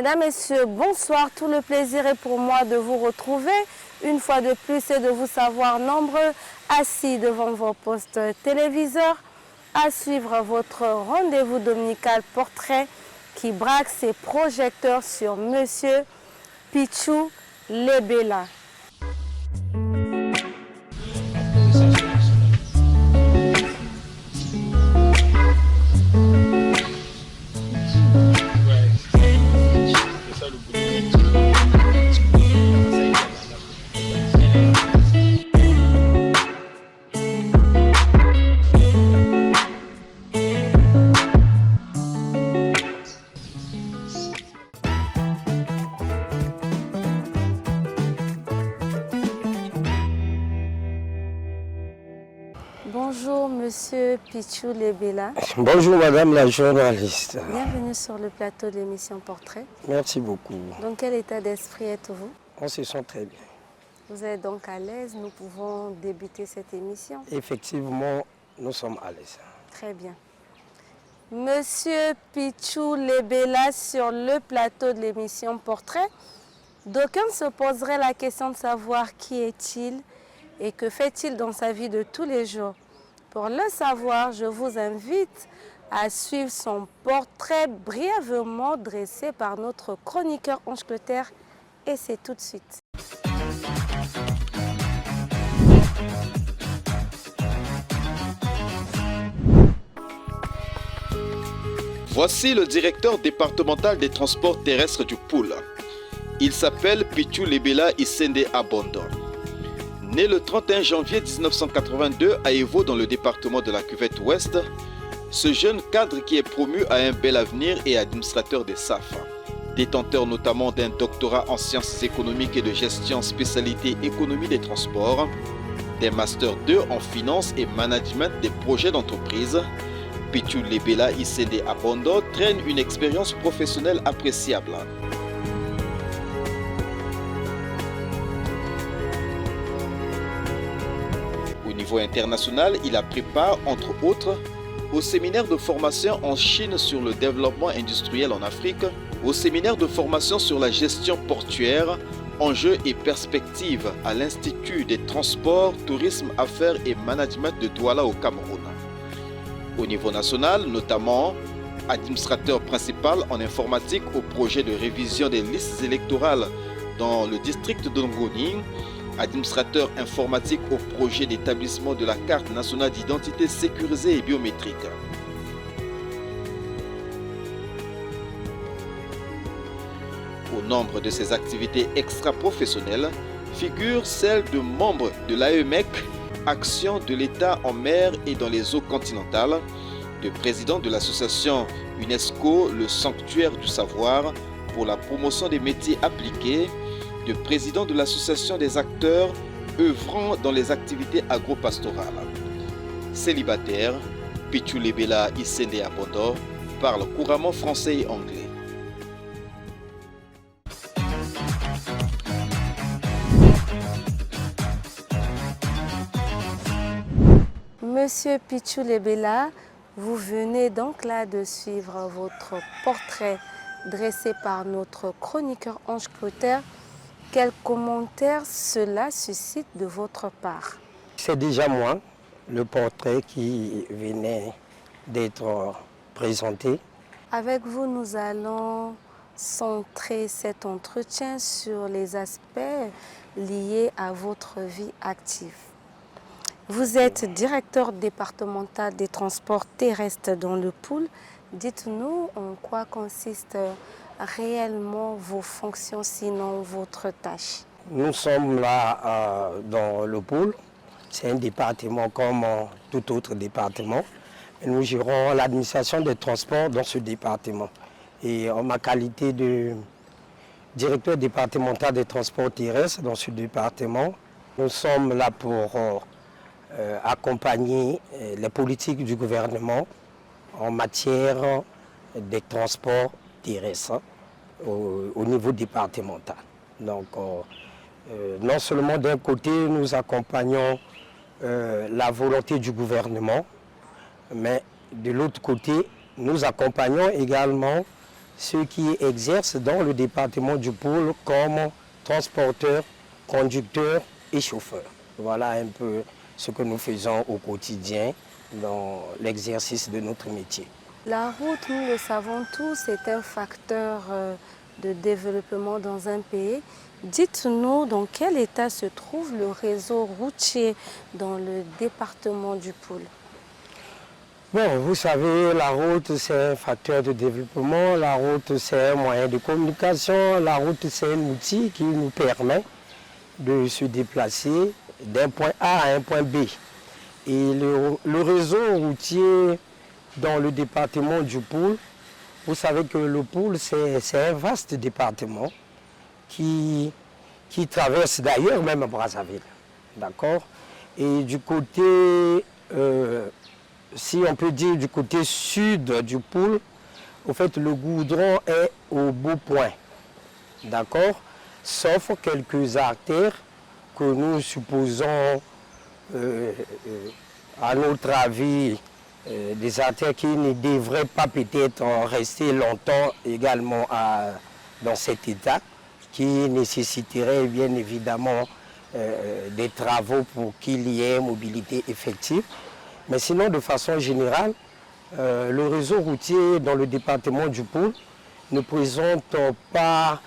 Mesdames, Messieurs, bonsoir. Tout le plaisir est pour moi de vous retrouver une fois de plus et de vous savoir nombreux assis devant vos postes téléviseurs à suivre votre rendez-vous dominical portrait qui braque ses projecteurs sur Monsieur Pichou Lebela. Bonjour Monsieur Pichou Lebela. Bonjour Madame la journaliste. Bienvenue sur le plateau de l'émission Portrait. Merci beaucoup. Dans quel état d'esprit êtes-vous? On se sent très bien. Vous êtes donc à l'aise, nous pouvons débuter cette émission? Effectivement, nous sommes à l'aise. Très bien. Monsieur Pichou Lebela sur le plateau de l'émission Portrait. D'aucuns se poseraient la question de savoir qui est-il et que fait-il dans sa vie de tous les jours. Pour le savoir, je vous invite à suivre son portrait brièvement dressé par notre chroniqueur Ange Clotaire, et c'est tout de suite. Voici le directeur départemental des transports terrestres du Poul. Il s'appelle Pichou Lebela Isende Abondo. Né le 31 janvier 1982 à Evo dans le département de la Cuvette Ouest, ce jeune cadre qui est promu à un bel avenir est administrateur des SAF. Détenteur notamment d'un doctorat en sciences économiques et de gestion spécialité économie des transports, des Master 2 en finance et management des projets d'entreprise, Pichou Lebela Isende Abondo traîne une expérience professionnelle appréciable. Au niveau international, il a pris part, entre autres, au séminaire de formation en Chine sur le développement industriel en Afrique, au séminaire de formation sur la gestion portuaire, enjeux et perspectives à l'Institut des transports, tourisme, affaires et management de Douala au Cameroun. Au niveau national, notamment, administrateur principal en informatique au projet de révision des listes électorales dans le district de Ngoni, administrateur informatique au projet d'établissement de la carte nationale d'identité sécurisée et biométrique. Au nombre de ses activités extra-professionnelles figure celle de membre de l'AEMEC, Action de l'État en mer et dans les eaux continentales, de président de l'association UNESCO, le Sanctuaire du Savoir, pour la promotion des métiers appliqués, de président de l'association des acteurs œuvrant dans les activités agro-pastorales. Célibataire, Pichou Lebela Isende Abondo parle couramment français et anglais. Monsieur Pichou Lebela, vous venez donc là de suivre votre portrait dressé par notre chroniqueur Ange Clotaire. Quels commentaires cela suscite de votre part? C'est déjà moi, le portrait qui venait d'être présenté. Avec vous, nous allons centrer cet entretien sur les aspects liés à votre vie active. Vous êtes directeur départemental des transports terrestres dans le Poul. Dites-nous en quoi consistent réellement vos fonctions, sinon votre tâche. Nous sommes là dans le Poul. C'est un département comme tout autre département. Et nous gérons l'administration des transports dans ce département. Et en ma qualité de directeur départemental des transports terrestres dans ce département, nous sommes là pour accompagner les politiques du gouvernement en matière des transports terrestres au niveau départemental. Donc, non seulement d'un côté, nous accompagnons la volonté du gouvernement, mais de l'autre côté, nous accompagnons également ceux qui exercent dans le département du pôle comme transporteurs, conducteurs et chauffeurs. Voilà un peu ce que nous faisons au quotidien dans l'exercice de notre métier. La route, nous le savons tous, est un facteur de développement dans un pays. Dites-nous dans quel état se trouve le réseau routier dans le département du Poul. Bon, vous savez, la route, c'est un facteur de développement, la route, c'est un moyen de communication, la route, c'est un outil qui nous permet de se déplacer d'un point A à un point B. Et le réseau routier dans le département du Poul, vous savez que le Poul, c'est un vaste département qui traverse d'ailleurs même Brazzaville. D'accord? Et du côté, si on peut dire du côté sud du Poul, au fait, le goudron est au beau point. D'accord? Sauf quelques artères que nous supposons, à notre avis, des artères qui ne devraient pas peut-être rester longtemps également dans cet état, qui nécessiterait bien évidemment des travaux pour qu'il y ait mobilité effective. Mais sinon, de façon générale, le réseau routier dans le département du Poul ne présente pas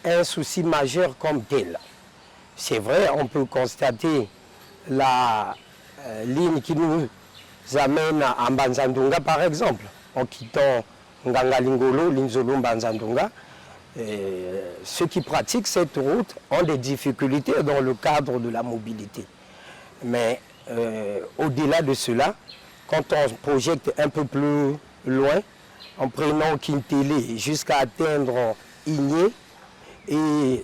un souci majeur comme tel. C'est vrai, on peut constater la ligne qui nous amène à Mbanzandunga par exemple, en quittant Ngangalingolo, Linzolo, Mbanzandunga. Ceux qui pratiquent cette route ont des difficultés dans le cadre de la mobilité. Mais au-delà de cela, quand on projette un peu plus loin, en prenant Kintélé jusqu'à atteindre Igné et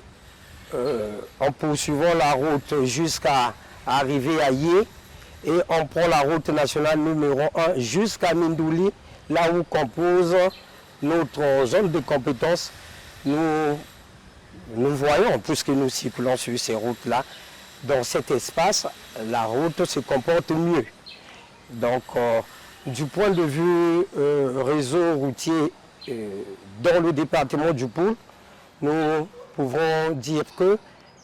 en poursuivant la route jusqu'à arriver à Yé, et on prend la route nationale numéro 1 jusqu'à Mindouli, là où compose notre zone de compétence. Nous voyons, puisque nous circulons sur ces routes-là, dans cet espace, la route se comporte mieux. Donc, du point de vue réseau routier dans le département du Poul, nous pouvons dire que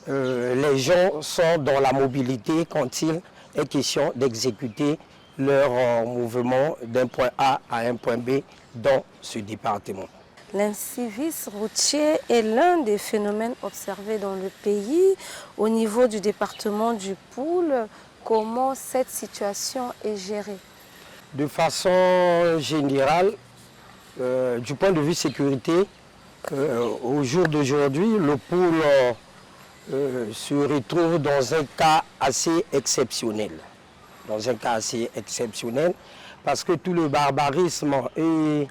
les gens sont dans la mobilité quand il est question d'exécuter leur mouvement d'un point A à un point B dans ce département. L'incivisme routier est l'un des phénomènes observés dans le pays. Au niveau du département du Poul, comment cette situation est gérée? De façon générale, du point de vue sécurité, au jour d'aujourd'hui, le Poul se retrouve dans un cas assez exceptionnel. Parce que tout le barbarisme et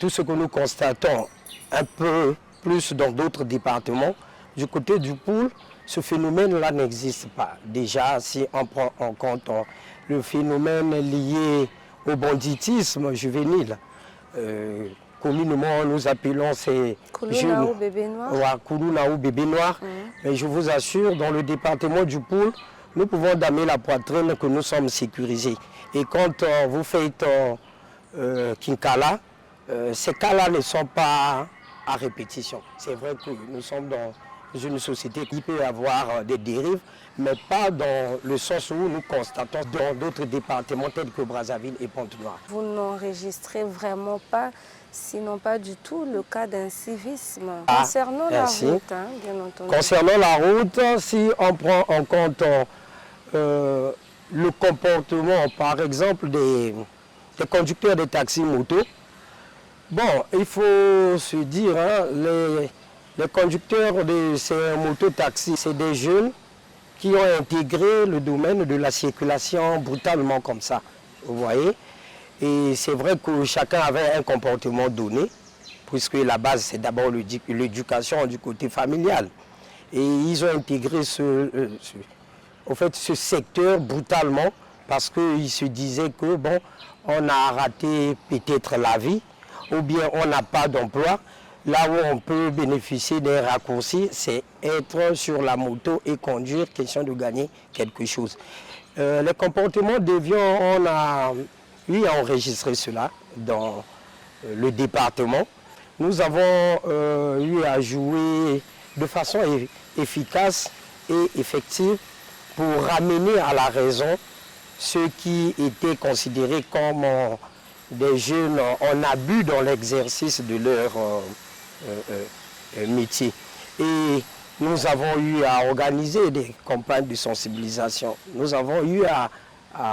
tout ce que nous constatons un peu plus dans d'autres départements, du côté du Poul, ce phénomène-là n'existe pas. Déjà, si on prend en compte le phénomène lié au banditisme juvénile, communément nous appelons ces Koulouna ou bébé noir. Koulouna ou bébé noir. Mais je vous assure, dans le département du Poul, nous pouvons damer la poitrine que nous sommes sécurisés. Et quand vous faites Kinkala, ces cas-là ne sont pas à répétition. C'est vrai que nous sommes dans une société qui peut avoir des dérives, mais pas dans le sens où nous constatons dans d'autres départements tels que Brazzaville et Pointe-Noire. Vous n'enregistrez vraiment pas, sinon pas du tout, le cas d'incivisme. Concernant la route, hein, bien entendu. Concernant la route, si on prend en compte le comportement, par exemple, des conducteurs de taxis-motos, bon, il faut se dire, hein, les conducteurs de ces mototaxis, c'est des jeunes qui ont intégré le domaine de la circulation brutalement comme ça, vous voyez. Et c'est vrai que chacun avait un comportement donné, puisque la base, c'est d'abord l'éducation du côté familial. Et ils ont intégré ce secteur brutalement parce qu'ils se disaient que, bon, on a raté peut-être la vie, ou bien on n'a pas d'emploi. Là où on peut bénéficier des raccourcis, c'est être sur la moto et conduire, question de gagner quelque chose. Les comportements déviants, on a enregistré cela dans le département. nous avons eu à jouer de façon efficace et effective pour ramener à la raison ceux qui étaient considérés comme des jeunes en abus dans l'exercice de leur métier. Et nous avons eu à organiser des campagnes de sensibilisation. Nous avons eu à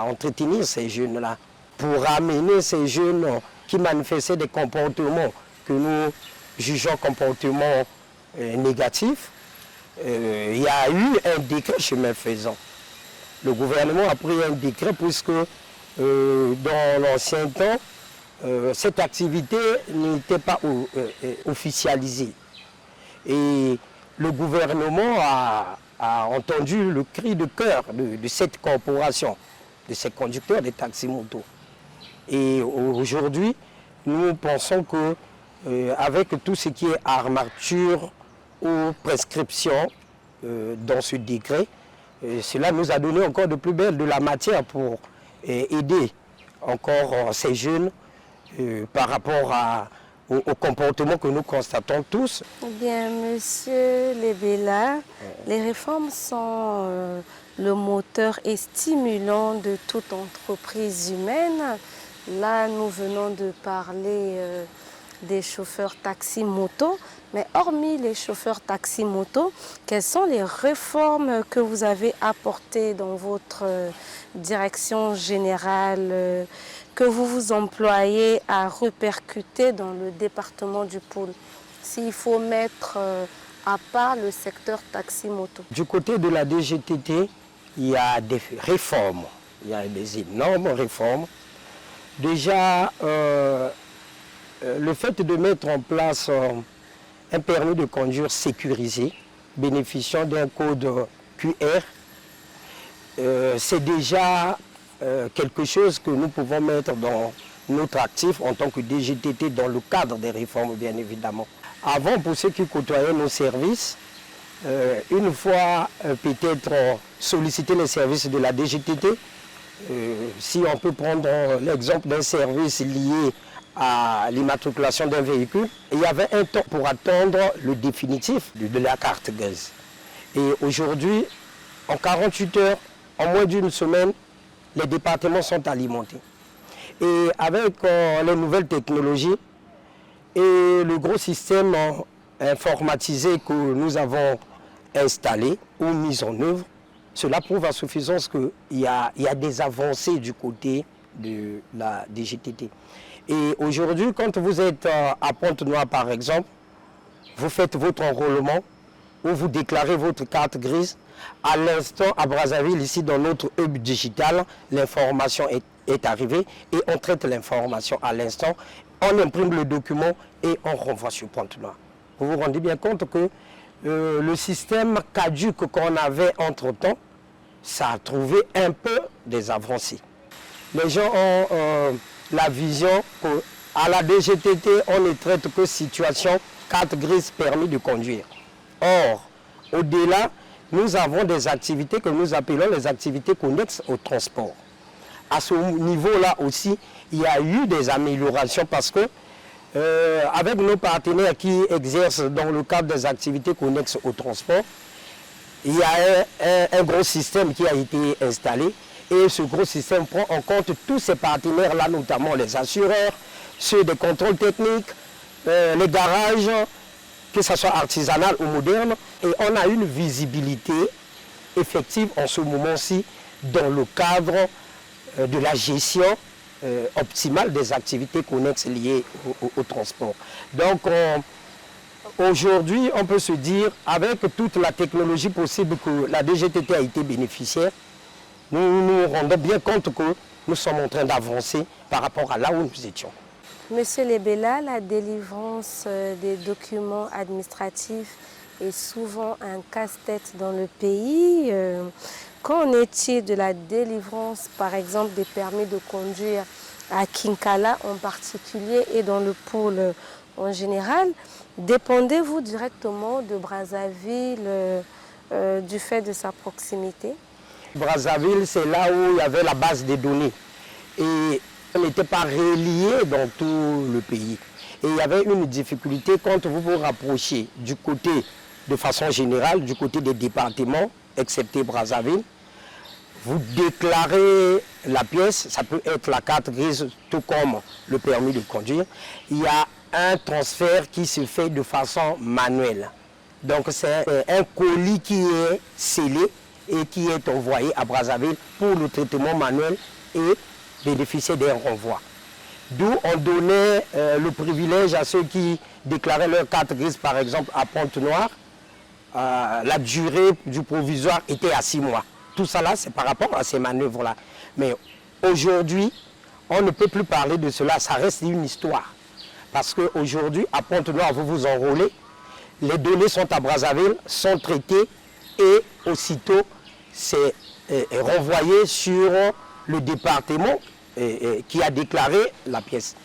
entretenir ces jeunes-là pour ramener ces jeunes qui manifestaient des comportements que nous jugeons comportements négatifs. Il y a eu un décret chemin faisant. Le gouvernement a pris un décret puisque dans l'ancien temps, cette activité n'était pas officialisée. Et le gouvernement a entendu le cri de cœur de cette corporation, de ces conducteurs des taxis-motos. Et aujourd'hui, nous pensons que avec tout ce qui est armature ou prescription dans ce décret, cela nous a donné encore de plus belle de la matière pour aider encore ces jeunes par rapport au comportement que nous constatons tous. Bien, Monsieur Lebela, les réformes sont le moteur et stimulant de toute entreprise humaine. Là, nous venons de parler des chauffeurs taxi-moto, mais hormis les chauffeurs taxi-moto, quelles sont les réformes que vous avez apportées dans votre direction générale, que vous vous employez à répercuter dans le département du Poul, s'il faut mettre à part le secteur taxi-moto? Du côté de la DGTT, il y a des réformes, il y a des énormes réformes. Déjà, le fait de mettre en place un permis de conduire sécurisé, bénéficiant d'un code QR, c'est déjà quelque chose que nous pouvons mettre dans notre actif en tant que DGTT dans le cadre des réformes, bien évidemment. Avant, pour ceux qui côtoyaient nos services, une fois peut-être solliciter les services de la DGTT, si on peut prendre l'exemple d'un service lié à l'immatriculation d'un véhicule, il y avait un temps pour attendre le définitif de la carte grise. Et aujourd'hui, en 48 heures, en moins d'une semaine, les départements sont alimentés. Et avec les nouvelles technologies et le gros système informatisé que nous avons installé ou mis en œuvre, cela prouve à suffisance qu'il y a des avancées du côté de la DGTT. Et aujourd'hui, quand vous êtes à Pointe-Noire par exemple, vous faites votre enrôlement ou vous déclarez votre carte grise. À l'instant, à Brazzaville, ici dans notre hub digital, l'information est arrivée et on traite l'information à l'instant. On imprime le document et on renvoie sur Pointe-Noire. Vous vous rendez bien compte que le système caduc qu'on avait entre-temps, ça a trouvé un peu des avancées. Les gens ont la vision qu'à la DGTT, on ne traite que situation carte grise permis de conduire. Or, au-delà, nous avons des activités que nous appelons les activités connexes au transport. À ce niveau-là aussi, il y a eu des améliorations parce que avec nos partenaires qui exercent dans le cadre des activités connexes au transport, il y a un gros système qui a été installé et ce gros système prend en compte tous ces partenaires-là, notamment les assureurs, ceux des contrôles techniques, les garages, que ce soit artisanal ou moderne, et on a une visibilité effective en ce moment-ci dans le cadre de la gestion optimale des activités connexes liées au transport. Donc aujourd'hui, on peut se dire, avec toute la technologie possible que la DGTT a été bénéficiaire, nous nous rendons bien compte que nous sommes en train d'avancer par rapport à là où nous étions. Monsieur Lebela, la délivrance des documents administratifs est souvent un casse-tête dans le pays. Qu'en est-il de la délivrance, par exemple, des permis de conduire à Kinkala en particulier et dans le Poul en général? Dépendez-vous directement de Brazzaville du fait de sa proximité? Brazzaville, c'est là où il y avait la base des données. Et on n'était pas relié dans tout le pays. Et il y avait une difficulté quand vous vous rapprochez du côté, de façon générale, du côté des départements, excepté Brazzaville. Vous déclarez la pièce, ça peut être la carte grise, tout comme le permis de conduire. Il y a un transfert qui se fait de façon manuelle. Donc c'est un colis qui est scellé et qui est envoyé à Brazzaville pour le traitement manuel et bénéficier d'un renvoi. D'où on donnait le privilège à ceux qui déclaraient leur carte grise, par exemple à Pointe-Noire. La durée du provisoire était à 6 mois. Tout ça là, c'est par rapport à ces manœuvres-là. Mais aujourd'hui, on ne peut plus parler de cela, ça reste une histoire. Parce qu'aujourd'hui, à Pointe-Noire, vous vous enrôlez, les données sont à Brazzaville, sont traitées et aussitôt c'est renvoyé sur le département qui a déclaré la pièce.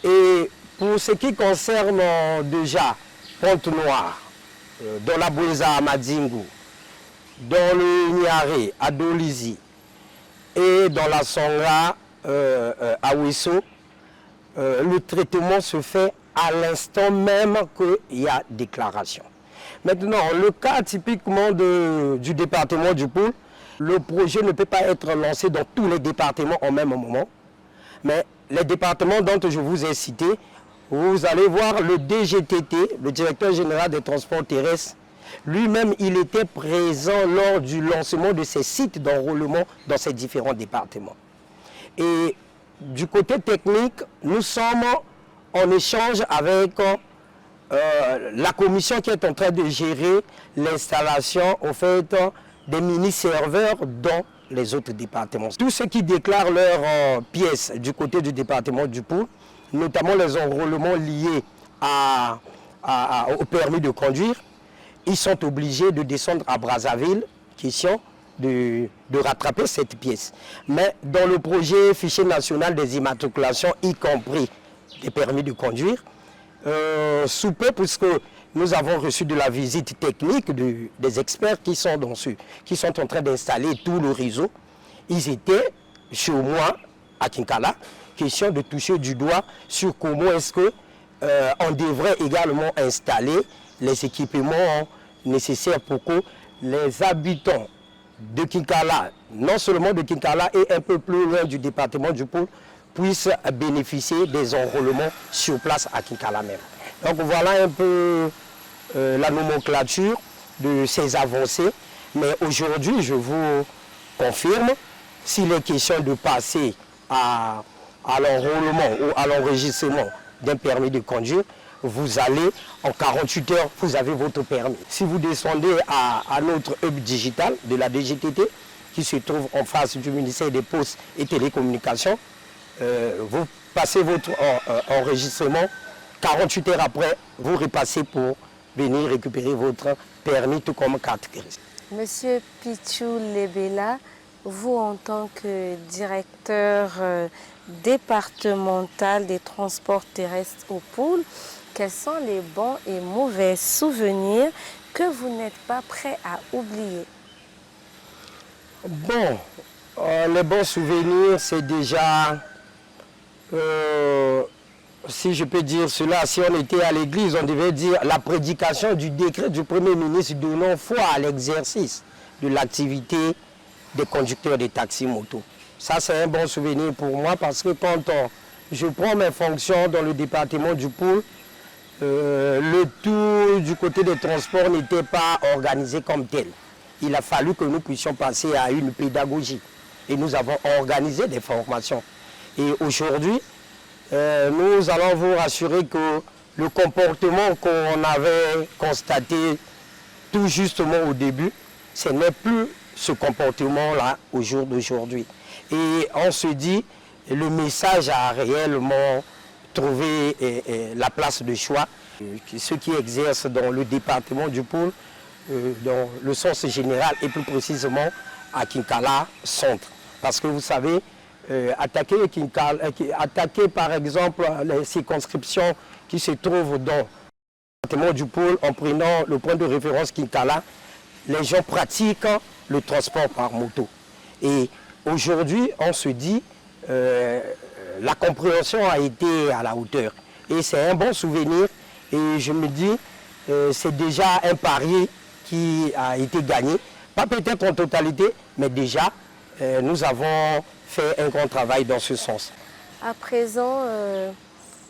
Et pour ce qui concerne déjà Pointe-Noire, dans la Boueza à Madingu, dans le Niaré à Dolizi et dans la Songa à Ouesso, le traitement se fait à l'instant même qu'il y a déclaration. Maintenant, le cas typiquement du département du Poul, le projet ne peut pas être lancé dans tous les départements au même moment, mais les départements dont je vous ai cité, vous allez voir le DGTT, le directeur général des transports terrestres, lui-même, il était présent lors du lancement de ces sites d'enrôlement dans ces différents départements. Et du côté technique, nous sommes en échange avec la commission qui est en train de gérer l'installation au fait, des mini-serveurs dans les autres départements. Tous ceux qui déclarent leurs pièces du côté du département du Poul, notamment les enrôlements liés au permis de conduire, ils sont obligés de descendre à Brazzaville, question de rattraper cette pièce. Mais dans le projet fichier national des immatriculations, y compris des permis de conduire, sous peu, puisque nous avons reçu de la visite technique des experts qui sont en train d'installer tout le réseau. Ils étaient chez moi, à Kinkala, question de toucher du doigt sur comment est-ce qu'on devrait également installer les équipements nécessaires pour que les habitants de Kinkala, non seulement de Kinkala et un peu plus loin du département du Poul, puissent bénéficier des enrôlements sur place à Kinkala même. Donc voilà un peu la nomenclature de ces avancées. Mais aujourd'hui, je vous confirme, s'il est question de passer à l'enrôlement ou à l'enregistrement d'un permis de conduire, vous allez, en 48 heures, vous avez votre permis. Si vous descendez à notre hub digital de la DGTT, qui se trouve en face du ministère des Postes et Télécommunications, vous passez votre enregistrement, 48 heures après, vous repassez pour venir récupérer votre permis, tout comme carte grise. Monsieur Pichou Lebela, vous en tant que directeur départemental des transports terrestres au Poul, quels sont les bons et mauvais souvenirs que vous n'êtes pas prêt à oublier? Bon, les bons souvenirs, c'est déjà, si je peux dire cela, si on était à l'église, on devait dire la prédication du décret du Premier ministre donnant foi à l'exercice de l'activité des conducteurs de taxis moto. Ça, c'est un bon souvenir pour moi parce que quand je prends mes fonctions dans le département du Poul, le tour du côté des transports n'était pas organisé comme tel. Il a fallu que nous puissions passer à une pédagogie. Et nous avons organisé des formations. Et aujourd'hui, nous allons vous rassurer que le comportement qu'on avait constaté tout justement au début, ce n'est plus ce comportement-là au jour d'aujourd'hui. Et on se dit, le message a réellement trouvé la place de choix. Ceux qui exercent dans le département du Poul, dans le sens général et plus précisément à Kinkala Centre. Parce que vous savez, attaquer par exemple les circonscriptions qui se trouvent dans le département du Poul en prenant le point de référence Kinkala, les gens pratiquent le transport par moto. Et aujourd'hui, on se dit, la compréhension a été à la hauteur. Et c'est un bon souvenir. Et je me dis, c'est déjà un pari qui a été gagné. Pas peut-être en totalité, mais déjà, nous avons fait un grand travail dans ce sens. À présent,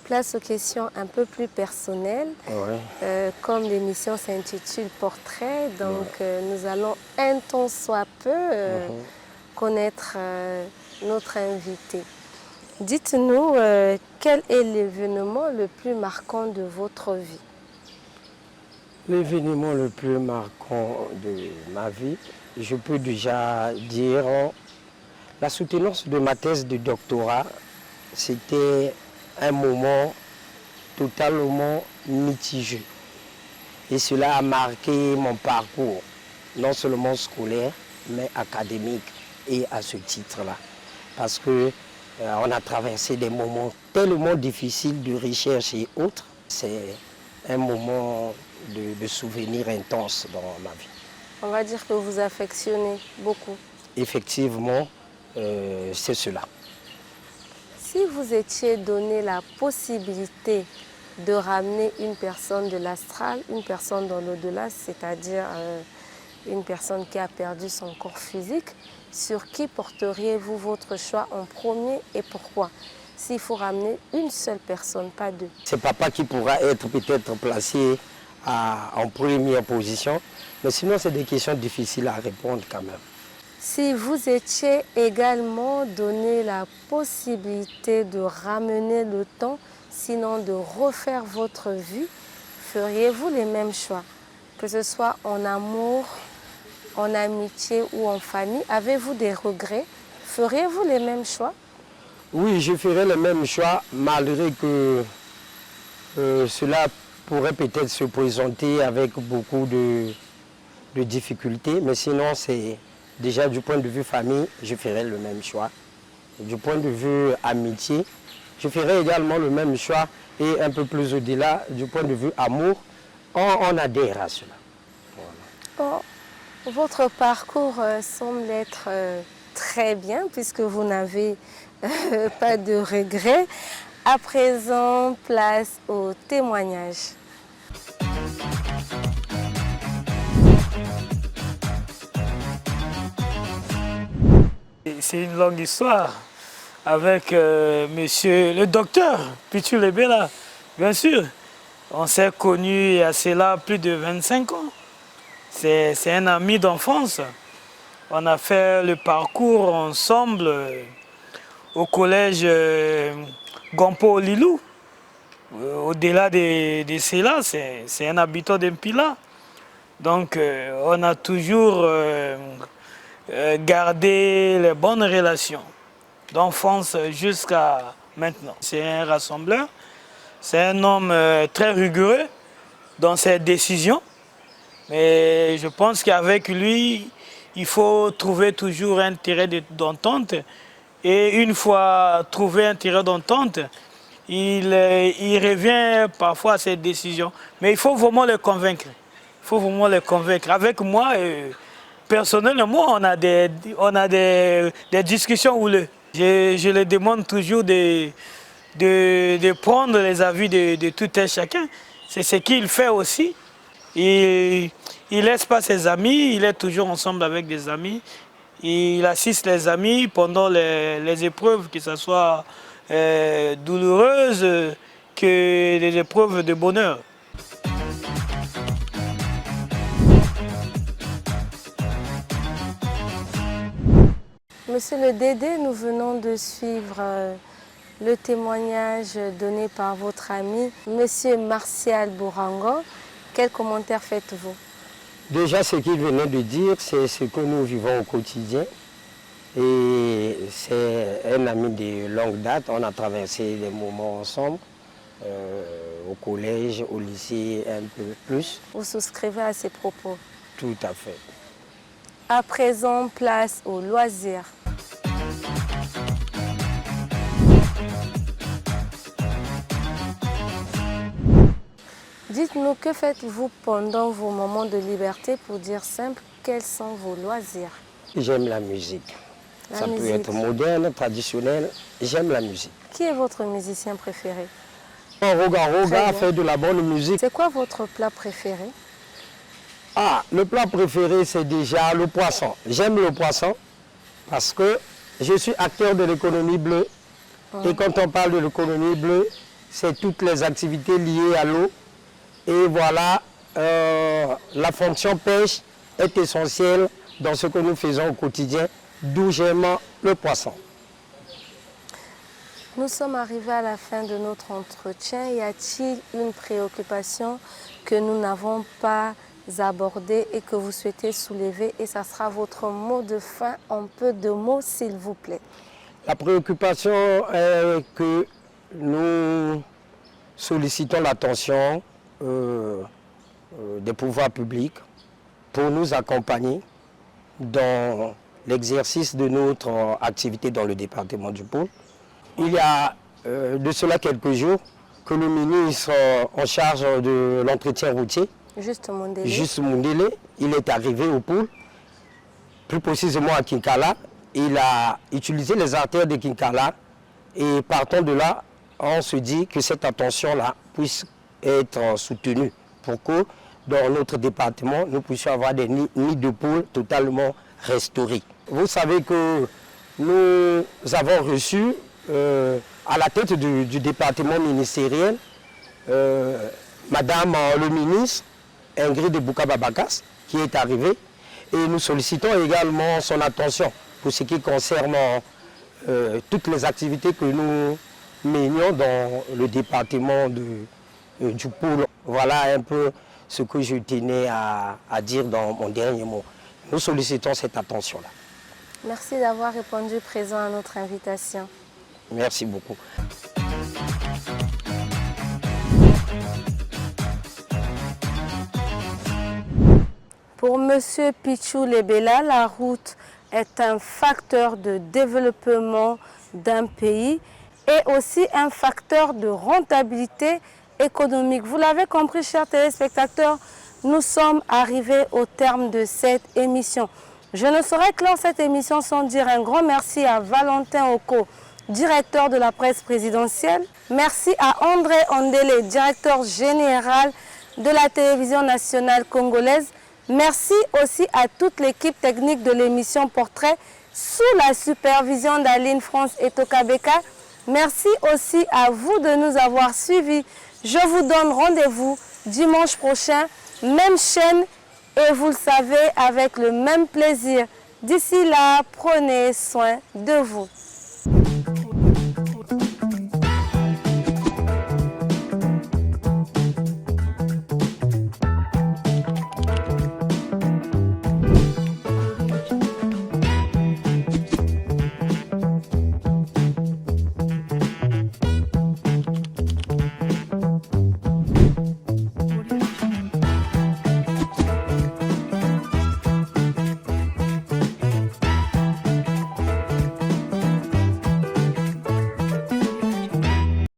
place aux questions un peu plus personnelles. Ouais. Comme l'émission s'intitule Portrait, donc nous allons un tant soit peu connaître notre invité. Dites-nous, quel est l'événement le plus marquant de votre vie? L'événement le plus marquant de ma vie, je peux déjà dire la soutenance de ma thèse de doctorat. C'était un moment totalement mitigé. Et cela a marqué mon parcours, non seulement scolaire, mais académique, et à ce titre-là. Parce qu'on a traversé des moments tellement difficiles de recherche et autres. C'est un moment de souvenirs intenses dans ma vie. On va dire que vous affectionnez beaucoup. Effectivement, c'est cela. Si vous étiez donné la possibilité de ramener une personne de l'astral, une personne dans l'au-delà, c'est-à-dire une personne qui a perdu son corps physique, sur qui porteriez-vous votre choix en premier et pourquoi? S'il faut ramener une seule personne, pas deux. C'est papa qui pourra être peut-être placé en première position, mais sinon c'est des questions difficiles à répondre quand même. Si vous étiez également donné la possibilité de ramener le temps, sinon de refaire votre vie, feriez-vous les mêmes choix? Que ce soit en amour, en amitié ou en famille, avez-vous des regrets? Feriez-vous les mêmes choix? Oui, je ferai le même choix, malgré que cela pourrait peut-être se présenter avec beaucoup de difficultés, mais sinon c'est déjà du point de vue famille, je ferai le même choix. Du point de vue amitié, je ferai également le même choix et un peu plus au-delà, du point de vue amour, on adhère à cela. Voilà. Oh, votre parcours semble être très bien puisque vous n'avez pas de regrets. À présent, place au témoignage. C'est une longue histoire avec monsieur le docteur Pichou Lebela, bien sûr. On s'est connus il y a cela plus de 25 ans. C'est un ami d'enfance. On a fait le parcours ensemble au collège Gompo Lilou. Au-delà de cela, c'est un habitant d'Empila. Donc on a toujours garder les bonnes relations d'enfance jusqu'à maintenant. C'est un rassembleur, c'est un homme très rigoureux dans ses décisions, mais je pense qu'avec lui, il faut trouver toujours un terrain d'entente et une fois trouvé un terrain d'entente, il revient parfois à ses décisions, mais il faut vraiment le convaincre. Il faut vraiment le convaincre. Avec moi, personnellement, on a des discussions houleuses. Je le demande toujours de prendre les avis de tout un chacun. C'est ce qu'il fait aussi. Il ne laisse pas ses amis, il est toujours ensemble avec des amis. Il assiste les amis pendant les épreuves, que ce soit douloureuses que des épreuves de bonheur. Monsieur le Dédé, nous venons de suivre le témoignage donné par votre ami, Monsieur Martial Bourango. Quel commentaire faites-vous? Déjà, ce qu'il venait de dire, c'est ce que nous vivons au quotidien. Et c'est un ami de longue date. On a traversé des moments ensemble, au collège, au lycée, un peu plus. Vous souscrivez à ces propos? Tout à fait. À présent, place aux loisirs. Dites-nous, que faites-vous pendant vos moments de liberté? Pour dire simple, quels sont vos loisirs? J'aime la musique. Ça peut être moderne, traditionnel. J'aime la musique. Qui est votre musicien préféré? roga, faire de la bonne musique. C'est quoi votre plat préféré? Ah, le plat préféré, c'est déjà le poisson. J'aime le poisson parce que je suis acteur de l'économie bleue. Et quand on parle de l'économie bleue, c'est toutes les activités liées à l'eau. Et voilà, la fonction pêche est essentielle dans ce que nous faisons au quotidien, d'où j'aime le poisson. Nous sommes arrivés à la fin de notre entretien. Y a-t-il une préoccupation que nous n'avons pas abordée et que vous souhaitez soulever? Et ça sera votre mot de fin, un peu de mots s'il vous plaît. La préoccupation est que nous sollicitons l'attention des pouvoirs publics pour nous accompagner dans l'exercice de notre activité dans le département du Pôle. Il y a de cela quelques jours que le ministre en charge de l'entretien routier, Juste Mundele, il est arrivé au Pôle, plus précisément à Kinkala. Il a utilisé les artères de Kinkala et partant de là, on se dit que cette attention-là puisse être soutenue pour que dans notre département, nous puissions avoir des nids de poules totalement restaurés. Vous savez que nous avons reçu à la tête du département ministériel Madame le ministre Ingrid Bouka-Babakas qui est arrivée et nous sollicitons également son attention pour ce qui concerne toutes les activités que nous menions dans le département du Pôle. Voilà un peu ce que je tenais à dire dans mon dernier mot. Nous sollicitons cette attention-là. Merci d'avoir répondu présent à notre invitation. Merci beaucoup. Pour M. Pichou Lebela, la route est un facteur de développement d'un pays et aussi un facteur de rentabilité économique. Vous l'avez compris, chers téléspectateurs, nous sommes arrivés au terme de cette émission. Je ne saurais clore cette émission sans dire un grand merci à Valentin Oko, directeur de la presse présidentielle. Merci à André Ondele, directeur général de la télévision nationale congolaise. Merci aussi à toute l'équipe technique de l'émission Portrait sous la supervision d'Aline France et Tokabeka. Merci aussi à vous de nous avoir suivis. Je vous donne rendez-vous dimanche prochain, même chaîne et vous le savez avec le même plaisir. D'ici là, prenez soin de vous.